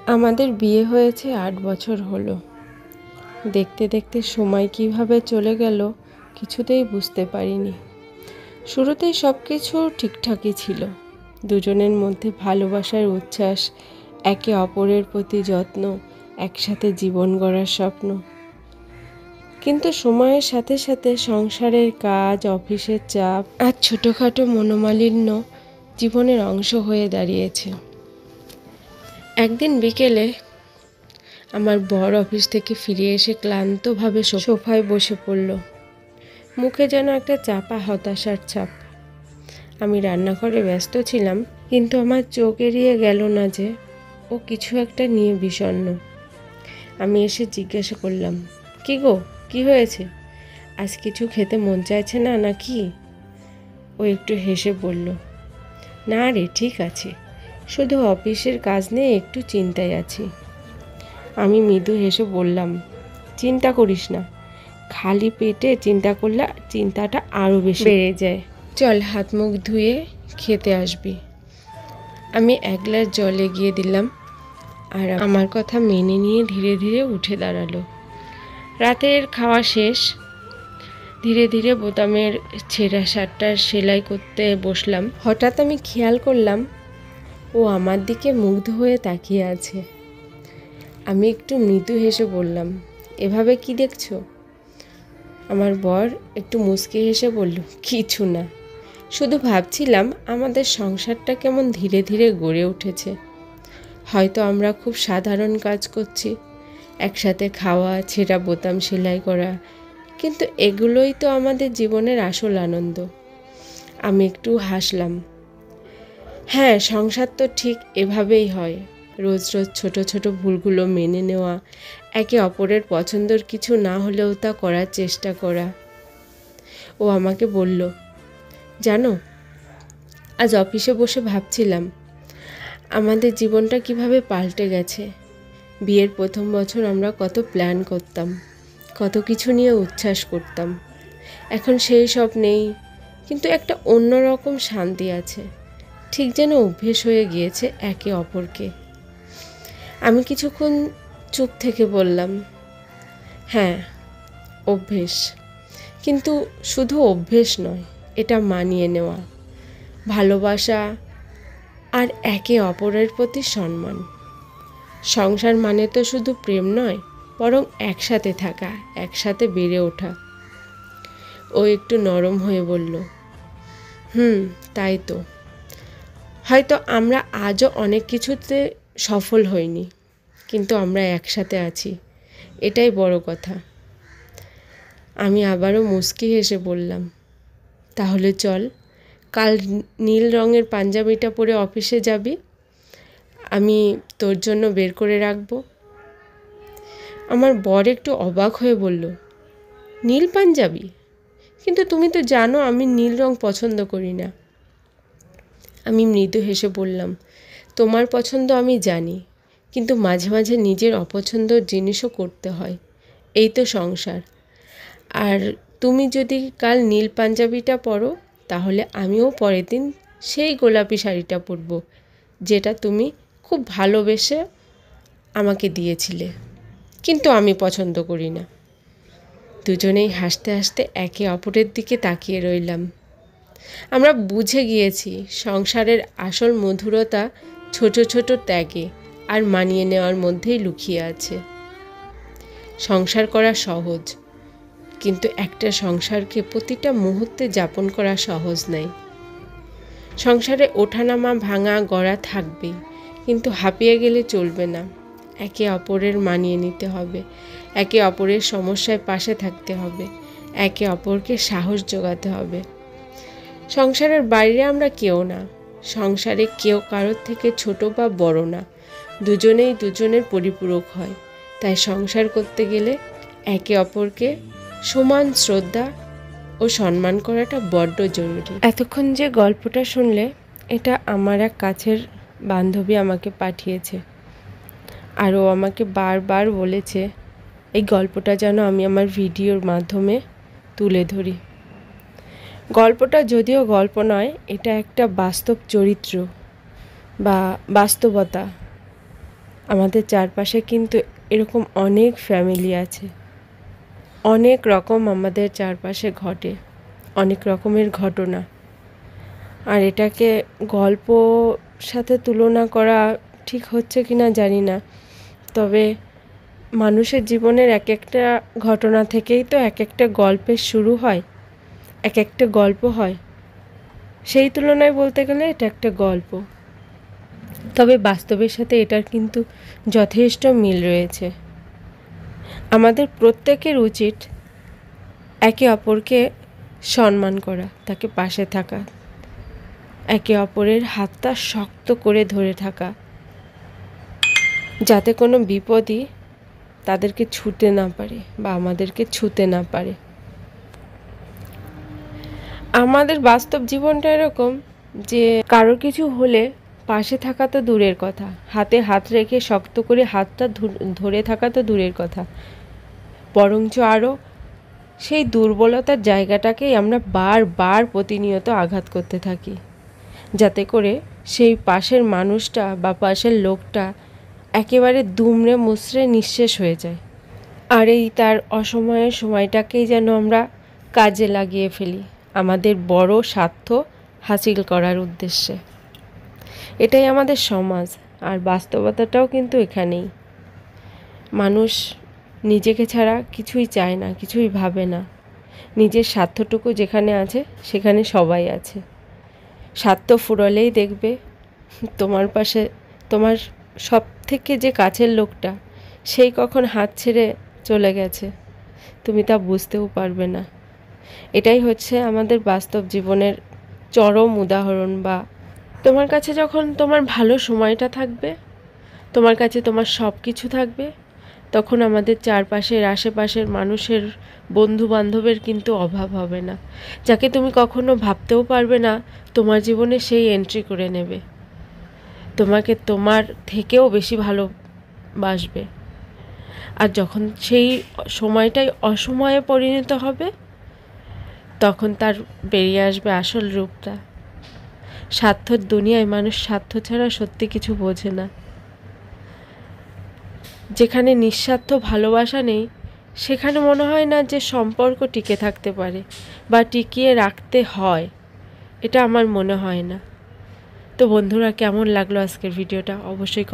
আমাদের বিয়ে হয়েছে ৮ বছর হলো। দেখতে দেখতে সময় কিভাবে চলে গেল কিছুতেই বুঝতে পারিনি। শুরুতেই সব কিছু ঠিকঠাকই ছিল। দুজনের মধ্যে ভালোবাসার উচ্ছ্বাস, একে অপরের প্রতি যত্ন, একসাথে জীবন গড়ার স্বপ্ন। কিন্তু সময়ের সাথে সাথে সংসারের কাজ, অফিসের চাপ আর ছোটোখাটো মনোমালিন্য জীবনের অংশ হয়ে দাঁড়িয়েছে। একদিন বিকেলে আমার বর অফিস থেকে ফিরে এসে ক্লান্তভাবে সোফায় বসে পড়ল। মুখে যেন একটা চাপা হতাশার ছাপ। আমি রান্নাঘরে ব্যস্ত ছিলাম, কিন্তু আমার চোখ এড়িয়ে গেল না যে ও কিছু একটা নিয়ে বিষণ্ণ। আমি এসে জিজ্ঞাসা করলাম, কি গো, কি হয়েছে? আজ কিছু খেতে মন চাইছে না নাকি? ও একটু হেসে বলল, না রে, ঠিক আছে, শুধু অফিসের কাজ নিয়ে একটু চিন্তায় আছি। আমি মৃদু হেসে বললাম, চিন্তা করিস না, খালি পেটে চিন্তা করলে চিন্তাটা আরও বেশি বেড়ে যায়। চল, হাত মুখ ধুয়ে খেতে আসবি। আমি এক গ্লাস জল এগিয়ে দিলাম, আর আমার কথা মেনে নিয়ে ধীরে ধীরে উঠে দাঁড়ালো। রাতের খাওয়া শেষ। ধীরে ধীরে বোতামের ছেঁড়া শার্টটার সেলাই করতে বসলাম। হঠাৎ আমি খেয়াল করলাম ও আমার দিকে মুগ্ধ হয়ে তাকিয়ে আছে। আমি একটু মৃদু হেসে বললাম, এভাবে কি দেখছো? আমার বর একটু মুচকি হেসে বলল, কিছু না, শুধু ভাবছিলাম আমাদের সংসারটা কেমন ধীরে ধীরে গড়ে উঠেছে। হয়তো আমরা খুব সাধারণ কাজ করছি, একসাথে খাওয়া, ছেঁড়া বোতাম সেলাই করা, কিন্তু এগুলোই তো আমাদের জীবনের আসল আনন্দ। আমি একটু হাসলাম। হ্যাঁ, সংসার তো ঠিক এভাবেই হয়। রোজ রোজ ছোট ছোট ভুলগুলো মেনে নেওয়া, একে অপরের পছন্দের কিছু না হলেও তা করার চেষ্টা করা। ও আমাকে বলল, জানো, আজ অফিসে বসে ভাবছিলাম আমাদের জীবনটা কিভাবে পাল্টে গেছে। বিয়ের প্রথম বছর আমরা কত প্ল্যান করতাম, কত কিছু নিয়ে উচ্ছ্বাস করতাম। এখন সেই সব নেই, কিন্তু একটা অন্যরকম শান্তি আছে, ঠিক যেন অভ্যেস হয়ে গিয়েছে একে অপরকে। আমি কিছুক্ষণ চুপ থেকে বললাম, হ্যাঁ, অভ্যেস, কিন্তু শুধু অভ্যেস নয়, এটা মানিয়ে নেওয়া, ভালোবাসা আর একে অপরের প্রতি সম্মান। সংসার মানে তো শুধু প্রেম নয়, বরং একসাথে থাকা, একসাথে বেড়ে ওঠা। ও একটু নরম হয়ে বলল, তাই তো। হয়তো আমরা আজও অনেক কিছুতে সফল হইনি, কিন্তু আমরা একসাথে আছি, এটাই বড় কথা। আমি আবারও মুচকি হেসে বললাম, তাহলে চল, কাল নীল রঙের পাঞ্জাবিটা পরে অফিসে যাবি, আমি তোর জন্য বের করে রাখব। আমার বর একটু অবাক হয়ে বলল, নীল পাঞ্জাবি? কিন্তু তুমি তো জানো আমি নীল রং পছন্দ করি না। আমি মৃদু হেসে বললাম, তোমার পছন্দ আমি জানি, কিন্তু মাঝে মাঝে নিজের অপছন্দর জিনিসও করতে হয়, এই তো সংসার। আর তুমি যদি কাল নীল পাঞ্জাবিটা পরো, তাহলে আমিও পরের দিন সেই গোলাপি শাড়িটা পরব, যেটা তুমি খুব ভালোবেসে আমাকে দিয়েছিলে, কিন্তু আমি পছন্দ করি না। দুজনেই হাসতে হাসতে একে অপরের দিকে তাকিয়ে রইলাম। আমরা বুঝে গিয়েছি সংসারের আসল মধুরতা ছোট ছোট ত্যাগে আর মানিয়ে নেওয়ার মধ্যেই লুকিয়ে আছে। সংসার করা সহজ, কিন্তু একটা সংসারকে প্রতিটা মুহূর্তে যাপন করা সহজ নয়। সংসারে ওঠানামা, ভাঙা গড়া থাকবেই, কিন্তু হাঁপিয়ে গেলে চলবে না। একে অপরের মানিয়ে নিতে হবে, একে অপরের সমস্যায় পাশে থাকতে হবে, একে অপরকে সাহস যোগাতে হবে। সংসারের বাইরে আমরা কেউ না, সংসারে কেউ কারোর থেকে ছোট বা বড় না, দুজনেই দুজনের পরিপূরক হয়। তাই সংসার করতে গেলে একে অপরকে সমান শ্রদ্ধা ও সম্মান করাটা বড্ড জরুরি। এতক্ষণ যে গল্পটা শুনলে, এটা আমার এক কাছের বান্ধবী আমাকে পাঠিয়েছে, আর ও আমাকে বারবার বলেছে এই গল্পটা যেন আমি আমার ভিডিওর মাধ্যমে তুলে ধরি। গল্পটা যদিও গল্প নয়, এটা একটা বাস্তব চরিত্র বা বাস্তবতা। আমাদের চারপাশে কিন্তু এরকম অনেক ফ্যামিলি আছে, অনেক রকম আমাদের চারপাশে ঘটে, অনেক রকমের ঘটনা। আর এটাকে গল্প সাথে তুলনা করা ঠিক হচ্ছে কি না জানি না, তবে মানুষের জীবনের এক একটা ঘটনা থেকেই তো এক একটা গল্পের শুরু হয়, এক একটা গল্প হয়। সেই তুলনায় বলতে গেলে এটা একটা গল্প, তবে বাস্তবের সাথে এটার কিন্তু যথেষ্ট মিল রয়েছে। আমাদের প্রত্যেকের উচিত একে অপরকে সম্মান করা, তাকে পাশে থাকা, একে অপরের হাতটা শক্ত করে ধরে থাকা, যাতে কোনো বিপদই তাদেরকে ছুঁতে না পারে বা আমাদেরকে ছুঁতে না পারে। আমাদের বাস্তব জীবনটা এরকম যে কারোর কিছু হলে পাশে থাকা তো দূরের কথা, হাতে হাত রেখে শক্ত করে হাতটা ধরে থাকা তো দূরের কথা, বরঞ্চ আরও সেই দুর্বলতার জায়গাটাকেই আমরা বারবার প্রতিনিয়ত আঘাত করতে থাকি, যাতে করে সেই পাশের মানুষটা বা পাশের লোকটা একেবারে দুমড়ে মুচড়ে নিঃশেষ হয়ে যায়। আর এই তার অসময়ের সময়টাকেই যেন আমরা কাজে লাগিয়ে ফেলি আমাদের বড় স্বার্থ হাসিল করার উদ্দেশ্যে। এটাই আমাদের সমাজ, আর বাস্তবতাটাও কিন্তু এখানেই। মানুষ নিজেকে ছাড়া কিছুই চায় না, কিছুই ভাবে না। নিজের স্বার্থটুকু যেখানে আছে সেখানে সবাই আছে। স্বার্থ ফুরলেই দেখবে তোমার পাশে তোমার সব থেকে যে কাছের লোকটা, সেই কখন হাত ছেড়ে চলে গেছে তুমি তা বুঝতেও পারবে না। এটাই হচ্ছে আমাদের বাস্তব জীবনের চরম উদাহরণ। বা তোমার কাছে যখন তোমার ভালো সময়টা থাকবে, তোমার কাছে তোমার সব কিছু থাকবে, তখন আমাদের চারপাশের আশেপাশের মানুষের, বন্ধু বান্ধবের কিন্তু অভাব হবে না, যাকে তুমি কখনো ভাবতেও পারবে না তোমার জীবনে সেই এন্ট্রি করে নেবে, তোমাকে তোমার থেকেও বেশি ভালোবাসবে। আর যখন সেই সময়টাই অসময়ে পরিণত হবে, তখন তার বেরিয়ে আসবে আসল রূপটা। স্বার্থর দুনিয়ায় মানুষ স্বার্থ ছাড়া সত্যি কিছু বোঝে না। যেখানে নিঃস্বার্থ ভালোবাসা নেই, সেখানে মনে হয় না যে সম্পর্ক টিকে থাকতে পারে বা টিকিয়ে রাখতে হয়, এটা আমার মনে হয় না। তো বন্ধুরা, কেমন লাগলো আজকের ভিডিওটা অবশ্যই